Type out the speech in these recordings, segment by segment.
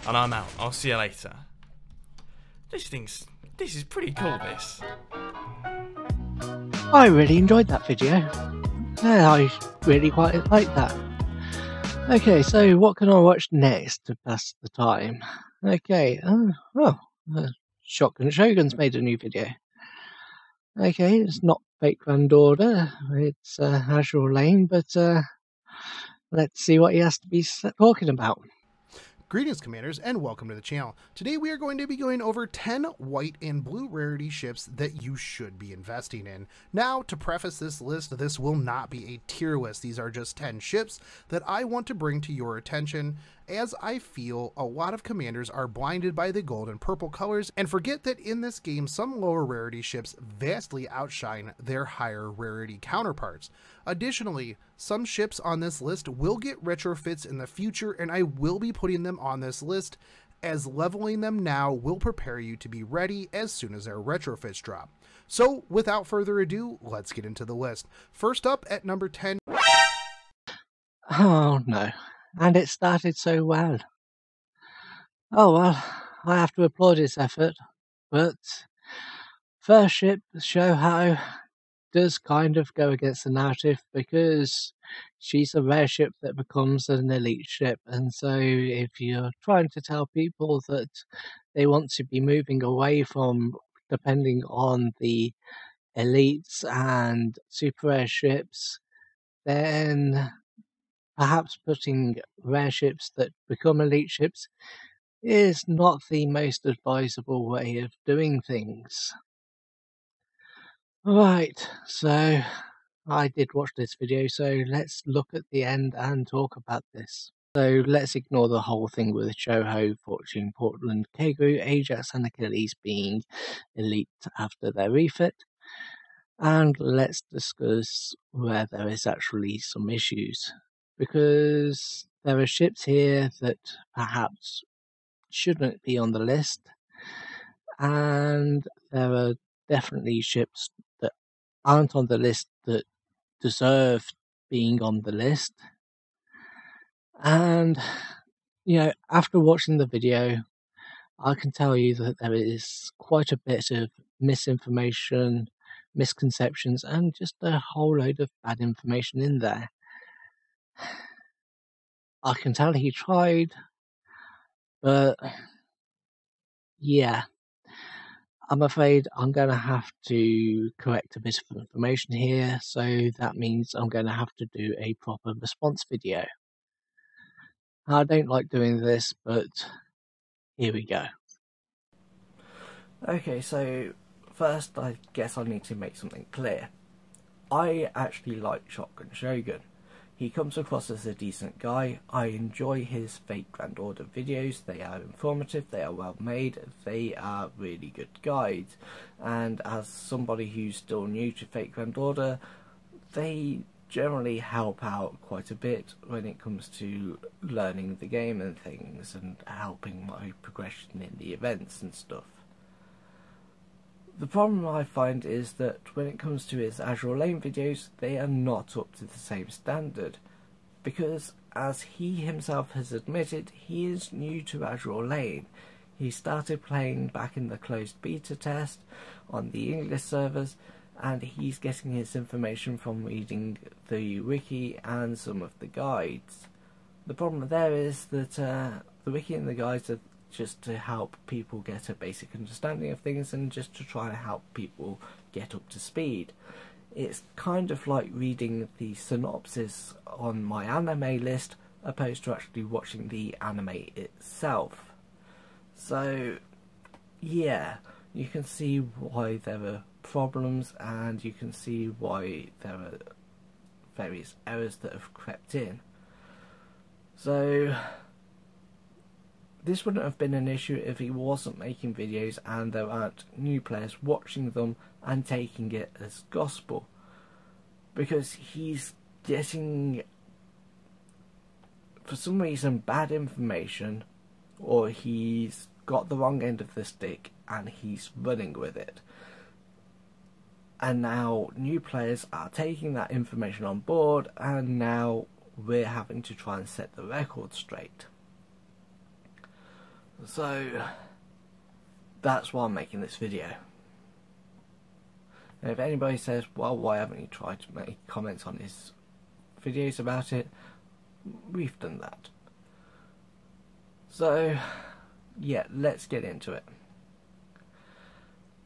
and I'm out. I'll see you later. This is pretty cool, this. I really enjoyed that video. Yeah, I really quite like that. Okay, so what can I watch next to pass the time? Okay, Shotgun Shogun's made a new video. Okay, it's not Fake Granddaughter, it's Azure Lane, but let's see what he has to be talking about. Greetings, Commanders, and welcome to the channel. Today we are going to be going over 10 white and blue rarity ships that you should be investing in. Now, to preface this list, this will not be a tier list. These are just 10 ships that I want to bring to your attention, as I feel a lot of Commanders are blinded by the gold and purple colors and forget that in this game some lower rarity ships vastly outshine their higher rarity counterparts. Additionally, some ships on this list will get retrofits in the future, and I will be putting them on this list, as leveling them now will prepare you to be ready as soon as their retrofits drop. So without further ado, let's get into the list. First up at number 10. Oh no, and it started so well. Oh well, I have to applaud his effort, but first ship, show how does kind of go against the narrative, because she's a rare ship that becomes an elite ship, and so if you're trying to tell people that they want to be moving away from depending on the elites and super rare ships, then perhaps putting rare ships that become elite ships is not the most advisable way of doing things. Right, so I did watch this video, so let's look at the end and talk about this. So let's ignore the whole thing with Shoho, Fortune, Portland, Kegu, Ajax and Achilles being elite after their refit, and let's discuss where there is actually some issues, because there are ships here that perhaps shouldn't be on the list, and there are definitely ships that aren't on the list that deserve being on the list. And you know, after watching the video, I can tell you that there is quite a bit of misinformation, misconceptions, and just a whole load of bad information in there. I can tell he tried, but yeah, I'm afraid I'm going to have to correct a bit of information here, so that means I'm going to have to do a proper response video. I don't like doing this, but here we go. Okay, so first I guess I need to make something clear. I actually like Shotgun Shogun. He comes across as a decent guy. I enjoy his Fake Grand Order videos. They are informative, they are well made, they are really good guides. And as somebody who's still new to Fake Grand Order, they generally help out quite a bit when it comes to learning the game and things, and helping my progression in the events and stuff. The problem I find is that when it comes to his Azure Lane videos, they are not up to the same standard, because as he himself has admitted, he is new to Azure Lane. He started playing back in the closed beta test on the English servers, and he's getting his information from reading the wiki and some of the guides. The problem there is that the wiki and the guides are just to help people get a basic understanding of things, and just to try to help people get up to speed. It's kind of like reading the synopsis on my anime list opposed to actually watching the anime itself. So yeah, you can see why there are problems, and you can see why there are various errors that have crept in. So this wouldn't have been an issue if he wasn't making videos and there aren't new players watching them and taking it as gospel, because he's getting, for some reason, bad information, or he's got the wrong end of the stick and he's running with it. And now new players are taking that information on board, and now we're having to try and set the record straight. So that's why I'm making this video. And if anybody says, well, why haven't you tried to make comments on his videos about it, we've done that. So yeah, let's get into it.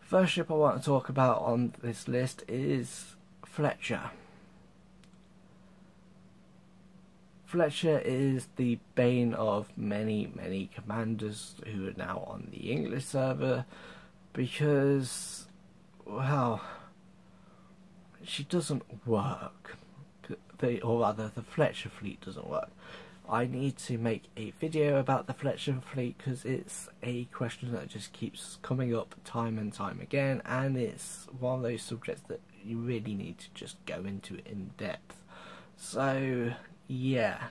First ship I want to talk about on this list is Fletcher. Fletcher is the bane of many commanders who are now on the English server because, well, she doesn't work. Or rather, the Fletcher fleet doesn't work. I need to make a video about the Fletcher fleet because it's a question that just keeps coming up time and time again, and it's one of those subjects that you really need to just go into in depth. So yeah,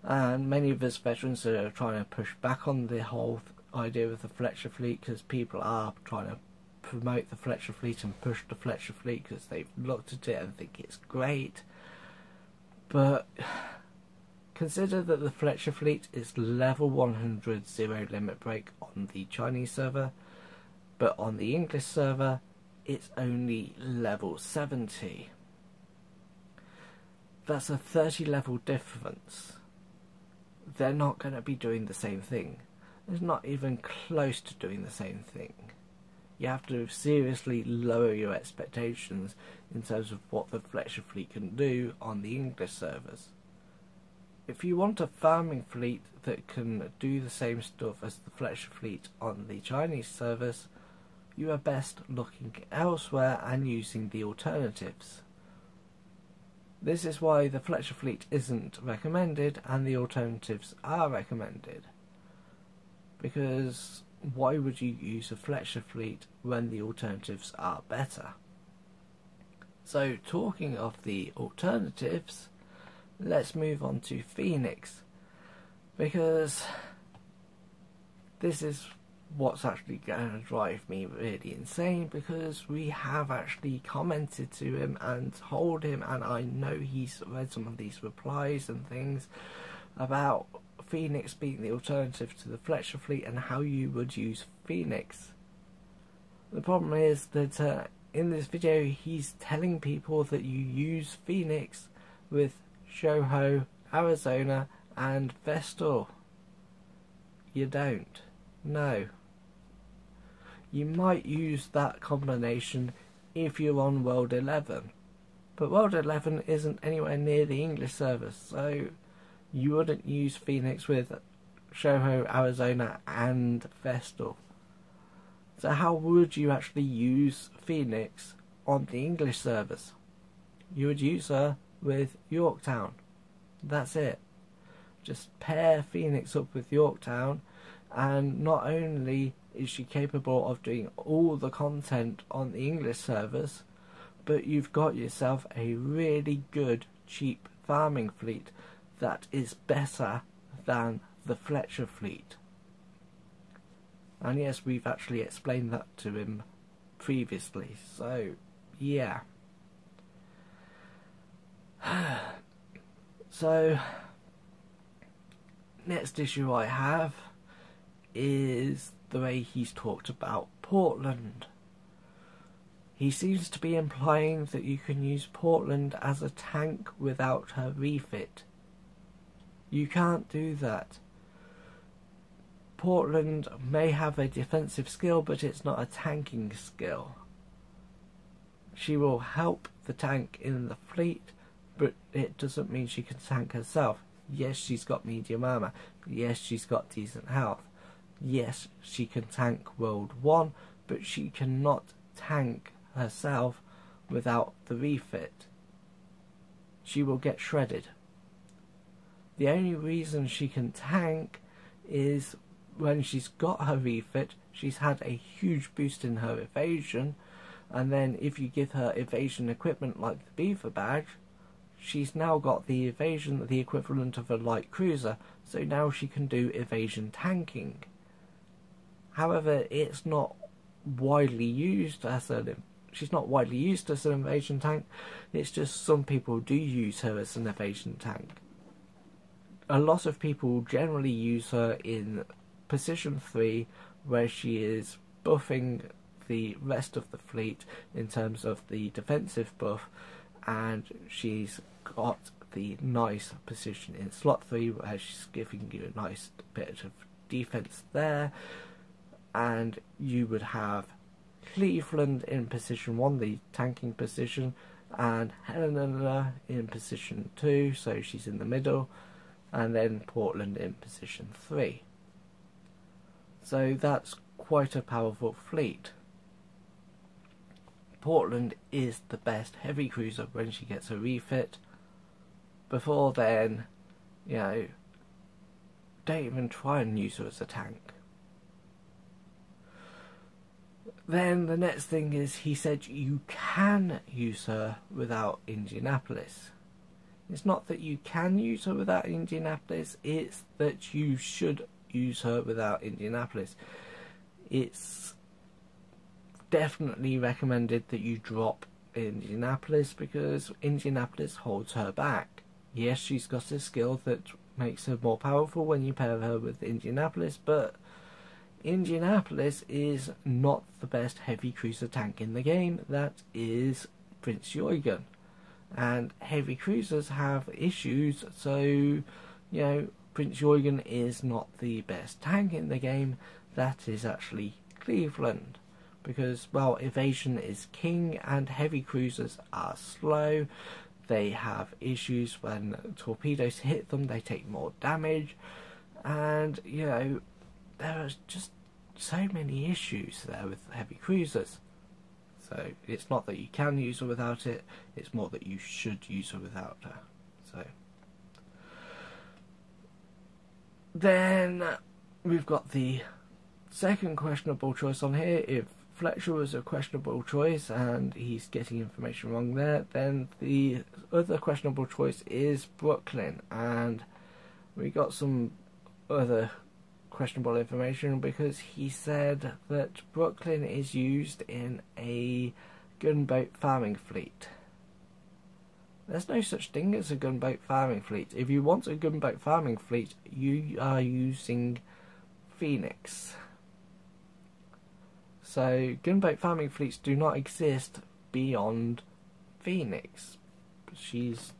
and many of us veterans are trying to push back on the whole idea of the Fletcher fleet because people are trying to promote the Fletcher fleet and push the Fletcher fleet because they've looked at it and think it's great. But consider that the Fletcher fleet is level 100 zero limit break on the Chinese server, but on the English server it's only level 70. That's a 30 level difference. They're not going to be doing the same thing. It's not even close to doing the same thing. You have to seriously lower your expectations in terms of what the Fletcher fleet can do on the English servers. If you want a farming fleet that can do the same stuff as the Fletcher fleet on the Chinese servers, you are best looking elsewhere and using the alternatives. This is why the Fletcher fleet isn't recommended and the alternatives are recommended. Because why would you use a Fletcher fleet when the alternatives are better? So talking of the alternatives, let's move on to Phoenix, because this is what's actually going to drive me really insane, because we have actually commented to him and told him, and I know he's read some of these replies and things about Phoenix being the alternative to the Fletcher fleet and how you would use Phoenix. The problem is that in this video he's telling people that you use Phoenix with Shoho, Arizona and Vestal. You don't. No. You might use that combination if you're on World 11, but World 11 isn't anywhere near the English servers, so you wouldn't use Phoenix with Shoho, Arizona and Vestal. So how would you actually use Phoenix on the English servers? You would use her with Yorktown. That's it. Just pair Phoenix up with Yorktown, and not only is she capable of doing all the content on the English servers, but you've got yourself a really good cheap farming fleet that is better than the Fletcher fleet. And yes, we've actually explained that to him previously, so yeah. So next issue I have is the way he's talked about Portland. He seems to be implying that you can use Portland as a tank without her refit. You can't do that. Portland may have a defensive skill, but it's not a tanking skill. She will help the tank in the fleet, but it doesn't mean she can tank herself. Yes, she's got medium armour. Yes, she's got decent health. Yes, she can tank World 1, but she cannot tank herself without the refit. She will get shredded. The only reason she can tank is when she's got her refit, she's had a huge boost in her evasion, and then if you give her evasion equipment like the Beaver badge, she's now got the evasion, the equivalent of a light cruiser, so now she can do evasion tanking. However, it's not widely used as she's not widely used as an evasion tank. It's just some people do use her as an evasion tank. A lot of people generally use her in position 3, where she is buffing the rest of the fleet in terms of the defensive buff, and she's got the nice position in slot 3 where she's giving you a nice bit of defense there. And you would have Cleveland in position 1, the tanking position, and Helena in position 2, so she's in the middle, and then Portland in position 3. So that's quite a powerful fleet. Portland is the best heavy cruiser when she gets a refit. Before then, you know, don't even try and use her as a tank. Then the next thing is, he said you can use her without Indianapolis. It's not that you can use her without Indianapolis, it's that you should use her without Indianapolis. It's definitely recommended that you drop Indianapolis because Indianapolis holds her back. Yes, she's got a skill that makes her more powerful when you pair her with Indianapolis, but Indianapolis is not the best heavy cruiser tank in the game. That is Prince Eugen. And heavy cruisers have issues, so, you know, Prince Eugen is not the best tank in the game. That is actually Cleveland. Because, well, evasion is king and heavy cruisers are slow. They have issues when torpedoes hit them, they take more damage. And, you know, there are just so many issues there with heavy cruisers. So it's not that you can use her without it, it's more that you should use her without her. So then we've got the second questionable choice on here. If Fletcher was a questionable choice and he's getting information wrong there, then the other questionable choice is Brooklyn, and we got some other questionable information because he said that Brooklyn is used in a gunboat farming fleet. There's no such thing as a gunboat farming fleet. If you want a gunboat farming fleet, you are using Phoenix. So gunboat farming fleets do not exist beyond Phoenix. She's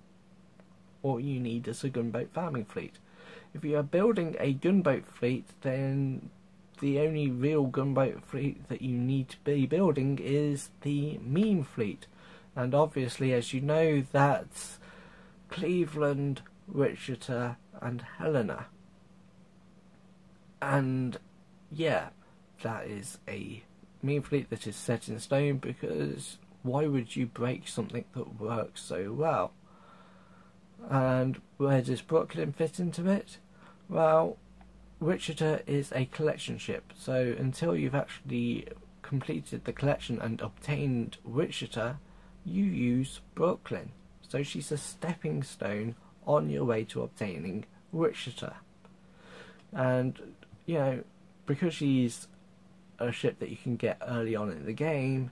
all you need is a gunboat farming fleet. If you are building a gunboat fleet, then the only real gunboat fleet that you need to be building is the meme fleet. And obviously, as you know, that's Cleveland, Wichita, and Helena. And yeah, that is a meme fleet that is set in stone, because why would you break something that works so well? And where does Brooklyn fit into it? Well, Wichita is a collection ship, so until you've actually completed the collection and obtained Wichita, you use Brooklyn. So she's a stepping stone on your way to obtaining Wichita. And, you know, because she's a ship that you can get early on in the game,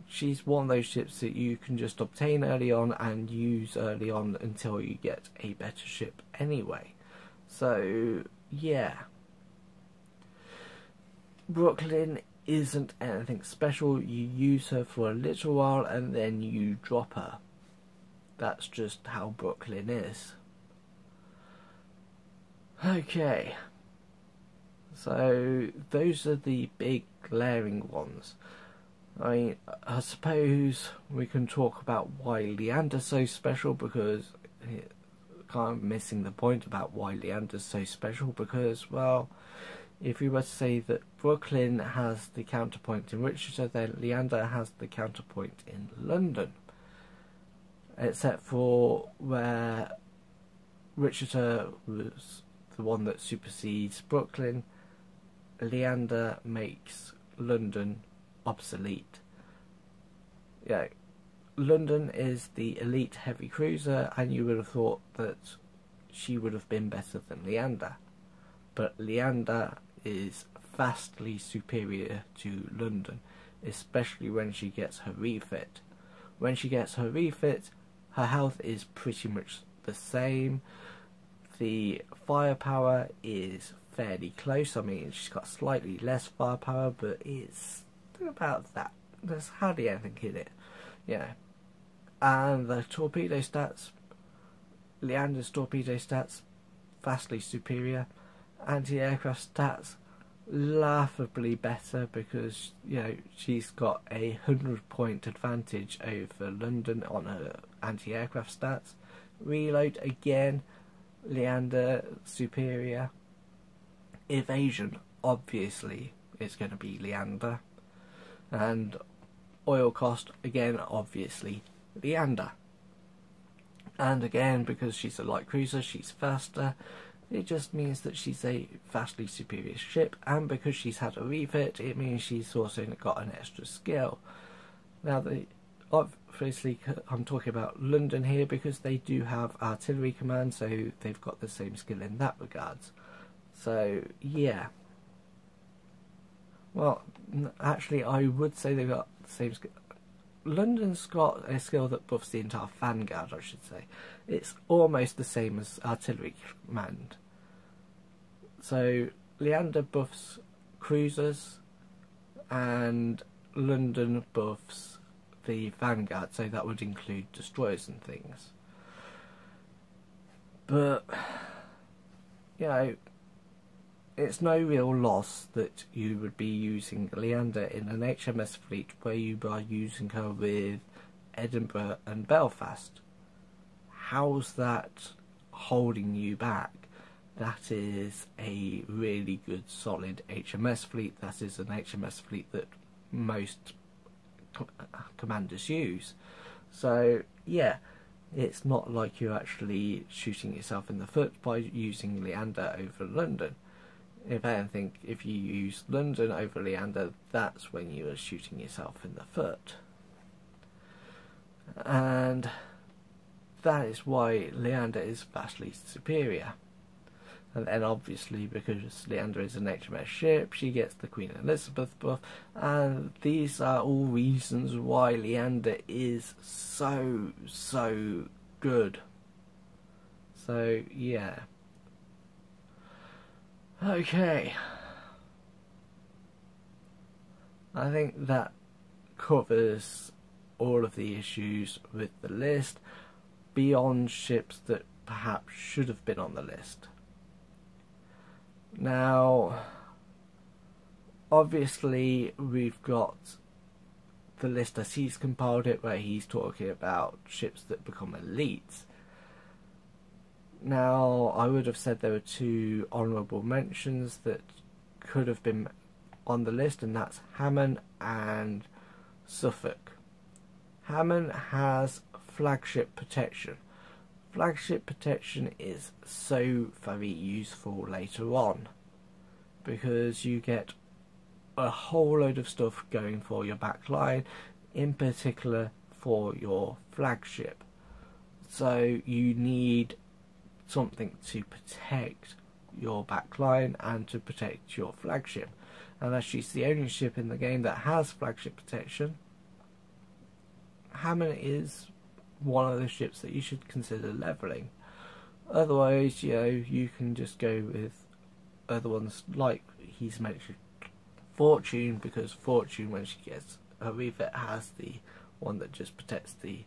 she's one of those ships that you can just obtain early on and use early on until you get a better ship anyway. So, yeah. Brooklyn isn't anything special. You use her for a little while and then you drop her. That's just how Brooklyn is. Okay. So, those are the big glaring ones. I mean, I suppose we can talk about why Leander's so special, because kind of missing the point about why Leander's so special, because, well, if we were to say that Brooklyn has the counterpoint in Wichita, then Leander has the counterpoint in London. Except for where Wichita was the one that supersedes Brooklyn, Leander makes London obsolete. Yeah, London is the elite heavy cruiser, and you would have thought that she would have been better than Leander. But Leander is vastly superior to London, especially when she gets her refit. When she gets her refit, her health is pretty much the same. The firepower is fairly close. I mean, she's got slightly less firepower, but it's about that. There's hardly anything in it, you know. And the torpedo stats, Leander's torpedo stats, vastly superior. Anti-aircraft stats, laughably better, because, you know, she's got a 100-point advantage over London on her anti-aircraft stats. Reload, again, Leander superior. Evasion, obviously, is going to be Leander. And oil cost, again, obviously, Leander. And again, because she's a light cruiser, she's faster. It just means that she's a vastly superior ship, and because she's had a refit, it means she's also got an extra skill. Now, obviously, I'm talking about London here because they do have artillery command, so they've got the same skill in that regards. So, yeah. Well, actually, I would say they've got the same skill. London's got a skill that buffs the entire vanguard, I should say. It's almost the same as artillery command. So Leander buffs cruisers and London buffs the vanguard, so that would include destroyers and things. But, you know, it's no real loss that you would be using Leander in an HMS fleet where you are using her with Edinburgh and Belfast. How's that holding you back? That is a really good, solid HMS fleet. That is an HMS fleet that most commanders use. So, yeah, it's not like you're actually shooting yourself in the foot by using Leander over London. If anything, if you use London over Leander, that's when you are shooting yourself in the foot. And that is why Leander is vastly superior. And then obviously, because Leander is an HMS ship, she gets the Queen Elizabeth buff, and these are all reasons why Leander is so good. So, yeah. Okay. I think that covers all of the issues with the list, beyond ships that perhaps should have been on the list. Now, obviously, we've got the list as he's compiled it, where he's talking about ships that become elites. Now, I would have said there were two honourable mentions that could have been on the list, and that's Hammond and Suffolk. Hammond has flagship protection. Flagship protection is so very useful later on, because you get a whole load of stuff going for your back line, in particular for your flagship. So you need something to protect your back line and to protect your flagship. And as she's the only ship in the game that has flagship protection, Hammond is one of the ships that you should consider levelling. Otherwise, you know, you can just go with other ones like he's mentioned, Fortune, because Fortune, when she gets her refit, has the one that just protects the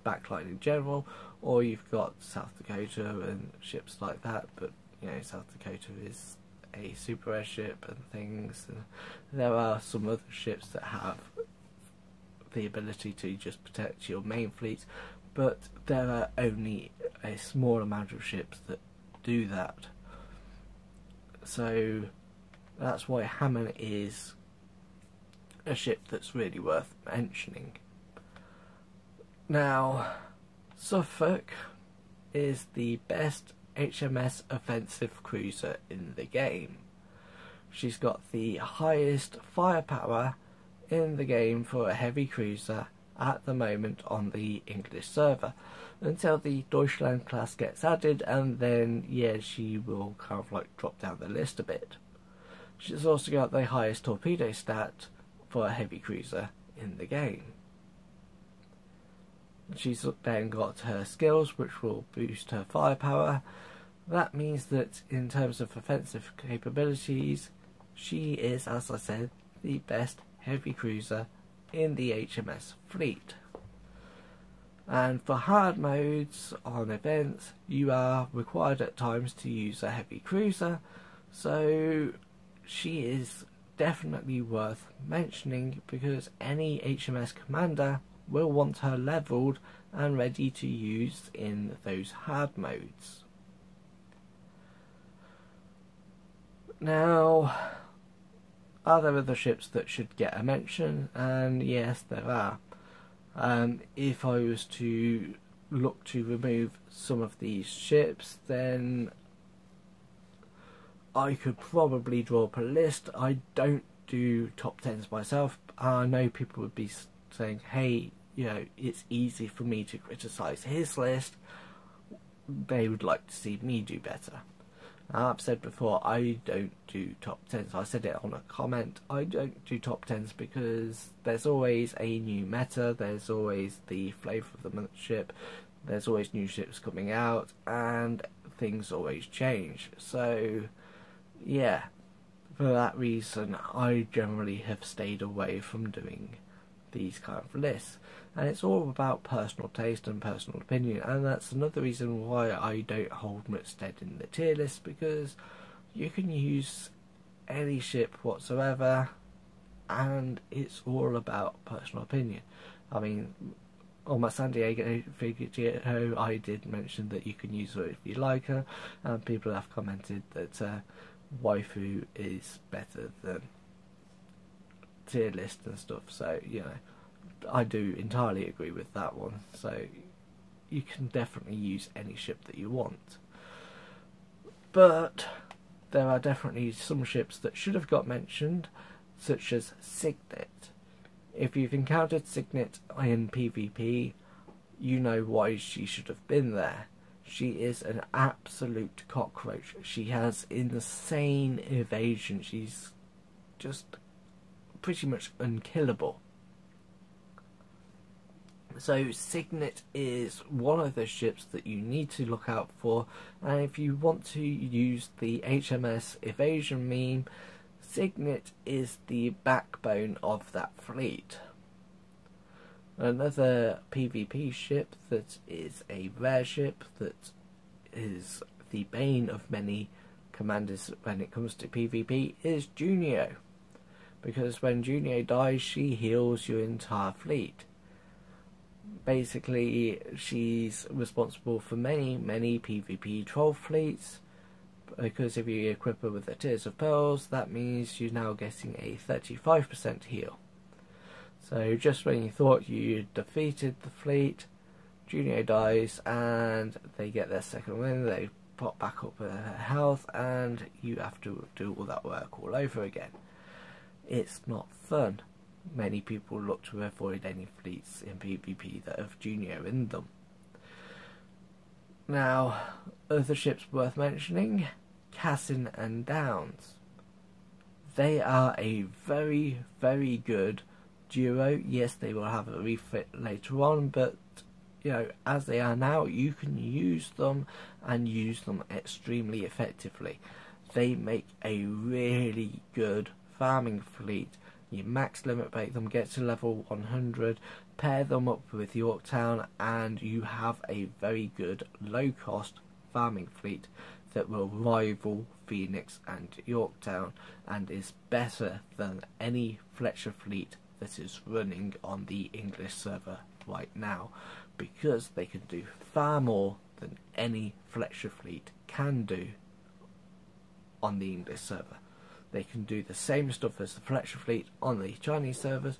backline in general. Or you've got South Dakota and ships like that, but you know, South Dakota is a super airship and things. And there are some other ships that have the ability to just protect your main fleet, but there are only a small amount of ships that do that. So that's why Hammond is a ship that's really worth mentioning. Now, Suffolk is the best HMS offensive cruiser in the game. She's got the highest firepower in the game for a heavy cruiser at the moment on the English server, until the Deutschland class gets added, and then yeah, she will kind of like drop down the list a bit. She's also got the highest torpedo stat for a heavy cruiser in the game. She's then got her skills, which will boost her firepower, That means that in terms of offensive capabilities, she is, as I said, the best heavy cruiser in the HMS fleet. And for hard modes on events, you are required at times to use a heavy cruiser, so she is definitely worth mentioning because any HMS commander will want her levelled and ready to use in those hard modes. Now, are there other ships that should get a mention? And yes, there are. If I was to look to remove some of these ships, then I could probably draw up a list. I don't do top 10s myself. I know people would be saying, hey, you know, it's easy for me to criticise his list. They would like to see me do better. I've said before, I don't do top 10s. I said it on a comment. I don't do top 10s because there's always a new meta, there's always the flavour of the month ship, there's always new ships coming out, and things always change. So, yeah, for that reason, I generally have stayed away from doing these kind of lists. And it's all about personal taste and personal opinion, and that's another reason why I don't hold much stead in the tier list, because you can use any ship whatsoever and it's all about personal opinion. I mean, on my San Diego video I did mention that you can use her if you like her, and people have commented that waifu is better than tier list and stuff, so you know, I do entirely agree with that one. So you can definitely use any ship that you want, but there are definitely some ships that should have got mentioned, such as Signet. If you've encountered Signet in PvP, you know why she should have been there. She is an absolute cockroach. She has insane evasion. She's just pretty much unkillable. So Signet is one of the ships that you need to look out for, and if you want to use the HMS evasion meme, Signet is the backbone of that fleet. Another PvP ship that is a rare ship that is the bane of many commanders when it comes to PvP is Junio, because when Junio dies she heals your entire fleet. Basically, she's responsible for many PvP troll fleets, because if you equip her with the Tears of Pearls, that means you're now getting a 35% heal. So just when you thought you defeated the fleet, Junio dies and they get their second win, they pop back up her health, and you have to do all that work all over again. It's not fun. Many people look to avoid any fleets in PvP that have Junio in them. Now, other ships worth mentioning, Cassin and Downs. They are a very good duo. Yes, they will have a refit later on, but you know, as they are now, you can use them and use them extremely effectively. They make a really good farming fleet. You max limit break them, get to level 100, pair them up with Yorktown, and you have a very good low cost farming fleet that will rival Phoenix and Yorktown, and is better than any Fletcher fleet that is running on the English server right now, because they can do far more than any Fletcher fleet can do on the English server. They can do the same stuff as the Fletcher fleet on the Chinese servers,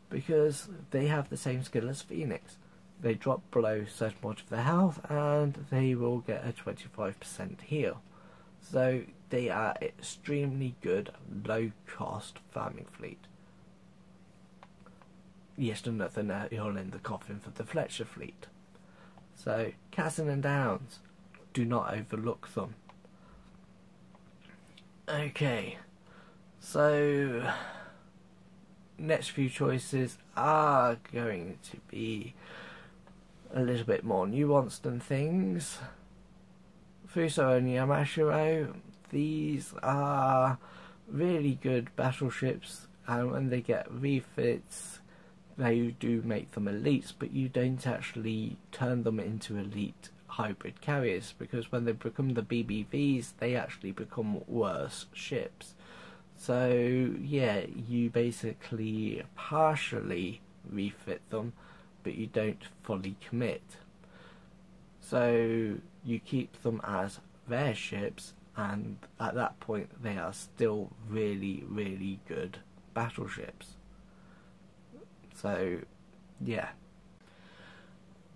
because they have the same skill as Phoenix. They drop below certain much of their health and they will get a 25% heal. So they are extremely good low cost farming fleet. Yet another nail in the coffin for the Fletcher fleet. So Cassin and Downs, do not overlook them. Okay. So, next few choices are going to be a little bit more nuanced than things. Fuso and Yamashiro, these are really good battleships, and when they get refits, they do make them elites, but you don't actually turn them into elite hybrid carriers, because when they become the BBVs, they actually become worse ships. So yeah, you basically partially refit them, but you don't fully commit. So you keep them as rare ships, and at that point they are still really, really good battleships. So yeah,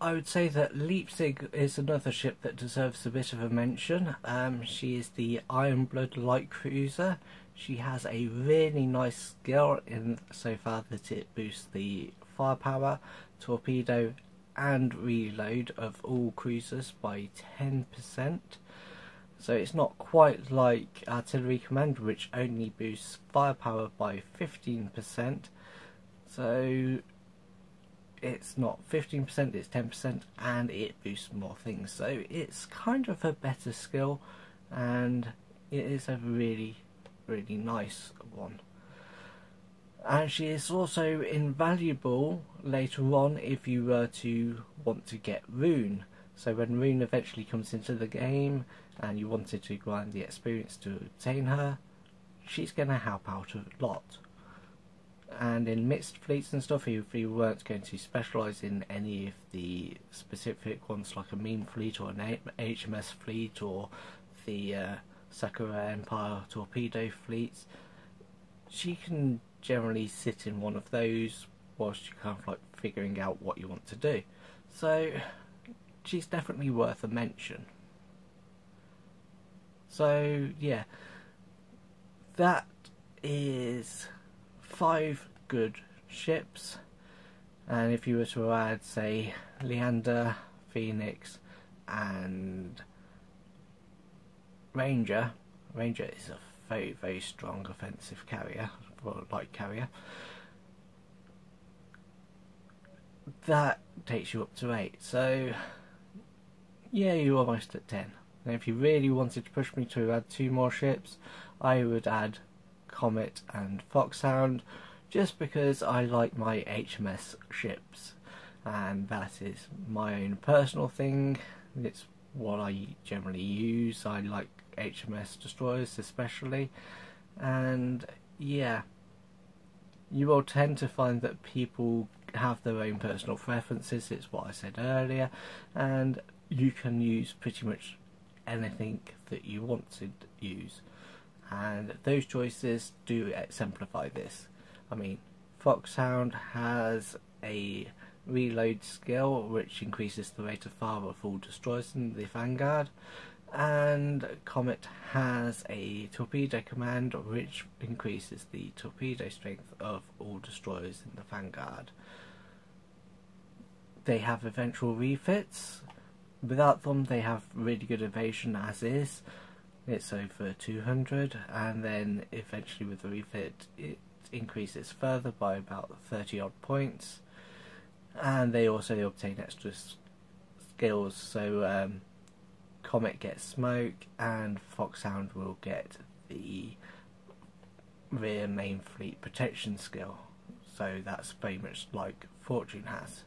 I would say that Leipzig is another ship that deserves a bit of a mention. She is the Ironblood light cruiser. She has a really nice skill in so far that it boosts the firepower, torpedo and reload of all cruisers by 10%. So it's not quite like Artillery Command, which only boosts firepower by 15%. So it's not 15%, it's 10%, and it boosts more things. So it's kind of a better skill, and it is a really, really nice one. And she is also invaluable later on if you were to want to get Rune. So when Rune eventually comes into the game and you wanted to grind the experience to obtain her, she's going to help out a lot. And in mixed fleets and stuff, if you weren't going to specialise in any of the specific ones like a meme fleet or an HMS fleet or the Sakura Empire torpedo fleets, she can generally sit in one of those whilst you're kind of like figuring out what you want to do. So she's definitely worth a mention. So yeah, that is 5 good ships, and if you were to add, say, Leander, Phoenix and Ranger is a very, very strong offensive carrier, or light carrier, that takes you up to 8. So yeah, you're almost at 10. Now if you really wanted to push me to add 2 more ships, I would add Comet and Foxhound, just because I like my HMS ships, and that is my own personal thing. It's what I generally use. I like HMS destroyers especially, and yeah, you will tend to find that people have their own personal preferences. It's what I said earlier, and you can use pretty much anything that you want to use, and those choices do exemplify this. I mean, Foxhound has a reload skill which increases the rate of fire of all destroyers in the Vanguard, and Comet has a torpedo command which increases the torpedo strength of all destroyers in the Vanguard. They have eventual refits. Without them they have really good evasion as is. It's over 200, and then eventually with the refit it increases further by about 30 odd points, and they also obtain extra skills. So Comet gets smoke and Foxhound will get the rear main fleet protection skill, so that's very much like Fortune has.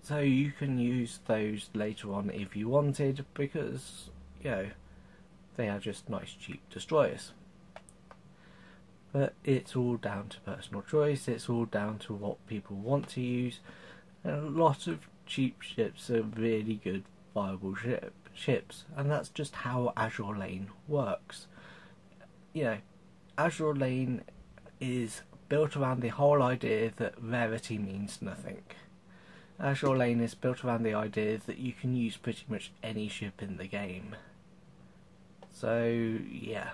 So you can use those later on if you wanted, because you know, they are just nice cheap destroyers. But it's all down to personal choice, it's all down to what people want to use, and a lot of cheap ships are really good viable ships, and that's just how Azure Lane works. You know, Azure Lane is built around the whole idea that rarity means nothing. Azure Lane is built around the idea that you can use pretty much any ship in the game. So yeah,